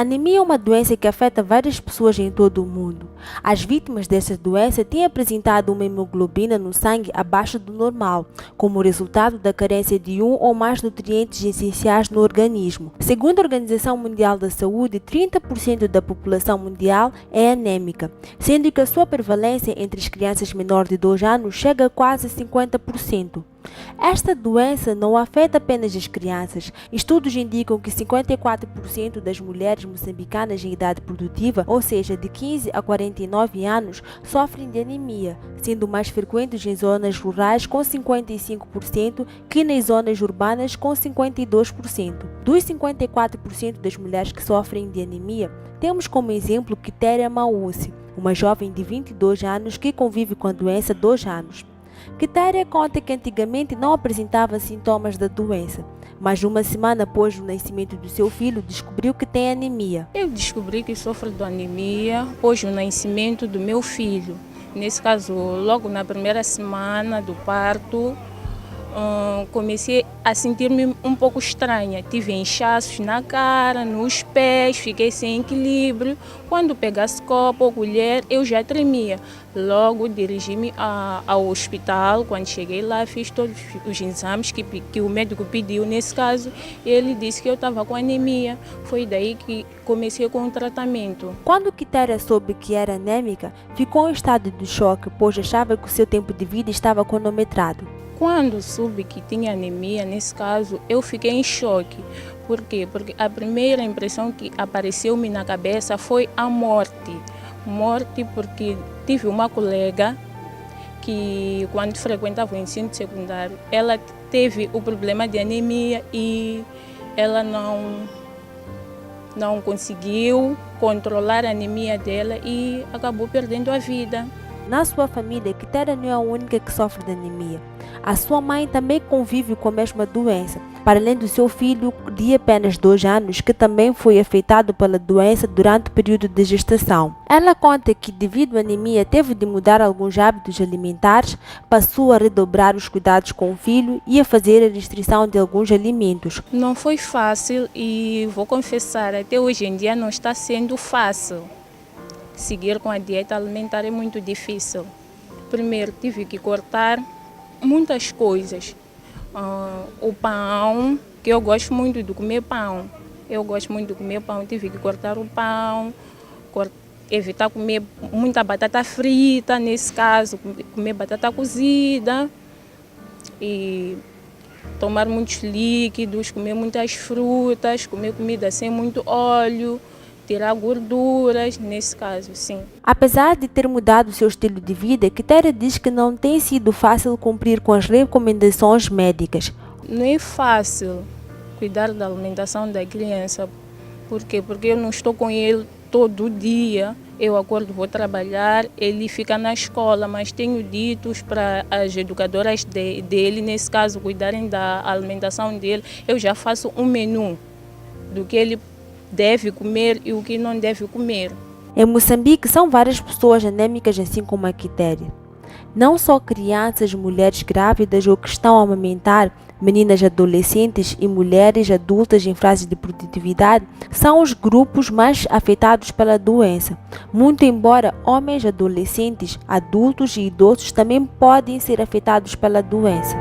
Anemia é uma doença que afeta várias pessoas em todo o mundo. As vítimas dessa doença têm apresentado uma hemoglobina no sangue abaixo do normal, como resultado da carência de um ou mais nutrientes essenciais no organismo. Segundo a Organização Mundial da Saúde, 30% da população mundial é anêmica, sendo que a sua prevalência entre as crianças menores de 2 anos chega a quase 50%. Esta doença não afeta apenas as crianças. Estudos indicam que 54% das mulheres moçambicanas em idade produtiva, ou seja, de 15 a 49 anos, sofrem de anemia, sendo mais frequentes em zonas rurais com 55% que nas zonas urbanas com 52%. Dos 54% das mulheres que sofrem de anemia, temos como exemplo Quitéria Mausse, uma jovem de 22 anos que convive com a doença há 2 anos. Quitéria conta que antigamente não apresentava sintomas da doença, mas uma semana após o nascimento do seu filho descobriu que tem anemia. Eu descobri que sofro de anemia após o nascimento do meu filho. Nesse caso, logo na primeira semana do parto, comecei a sentir-me um pouco estranha. Tive inchaços na cara, nos pés, fiquei sem equilíbrio. Quando pegasse copo ou colher, eu já tremia. Logo dirigi-me ao hospital. Quando cheguei lá, fiz todos os exames que o médico pediu. Nesse caso, ele disse que eu estava com anemia. Foi daí que comecei com o tratamento. Quando Quitéria soube que era anêmica, ficou em estado de choque, pois achava que o seu tempo de vida estava cronometrado. Quando soube que tinha anemia, nesse caso, eu fiquei em choque. Por quê? Porque a primeira impressão que apareceu-me na cabeça foi a morte. Morte porque tive uma colega que, quando frequentava o ensino secundário, ela teve o problema de anemia e ela não conseguiu controlar a anemia dela e acabou perdendo a vida. Na sua família, Quitéria não é a única que sofre de anemia. A sua mãe também convive com a mesma doença, para além do seu filho de apenas 2 anos, que também foi afetado pela doença durante o período de gestação. Ela conta que, devido à anemia, teve de mudar alguns hábitos alimentares, passou a redobrar os cuidados com o filho e a fazer a restrição de alguns alimentos. Não foi fácil e vou confessar, até hoje em dia não está sendo fácil. Seguir com a dieta alimentar é muito difícil. Primeiro, tive que cortar muitas coisas. O pão, que eu gosto muito de comer pão. Tive que cortar o pão, evitar comer muita batata frita, nesse caso, comer batata cozida e tomar muitos líquidos, comer muitas frutas, comer comida sem muito óleo. Tirar gorduras, nesse caso, sim. Apesar de ter mudado seu estilo de vida, Quitéria diz que não tem sido fácil cumprir com as recomendações médicas. Não é fácil cuidar da alimentação da criança. Por quê? Porque eu não estou com ele todo dia. Eu acordo, vou trabalhar, ele fica na escola, mas tenho dito para as educadoras dele, nesse caso, cuidarem da alimentação dele. Eu já faço um menu do que ele deve comer e o que não deve comer. Em Moçambique, são várias pessoas anêmicas, assim como a Quitéria. Não só crianças, mulheres grávidas ou que estão a amamentar, meninas adolescentes e mulheres adultas em fase de produtividade são os grupos mais afetados pela doença. Muito embora homens, adolescentes, adultos e idosos também podem ser afetados pela doença.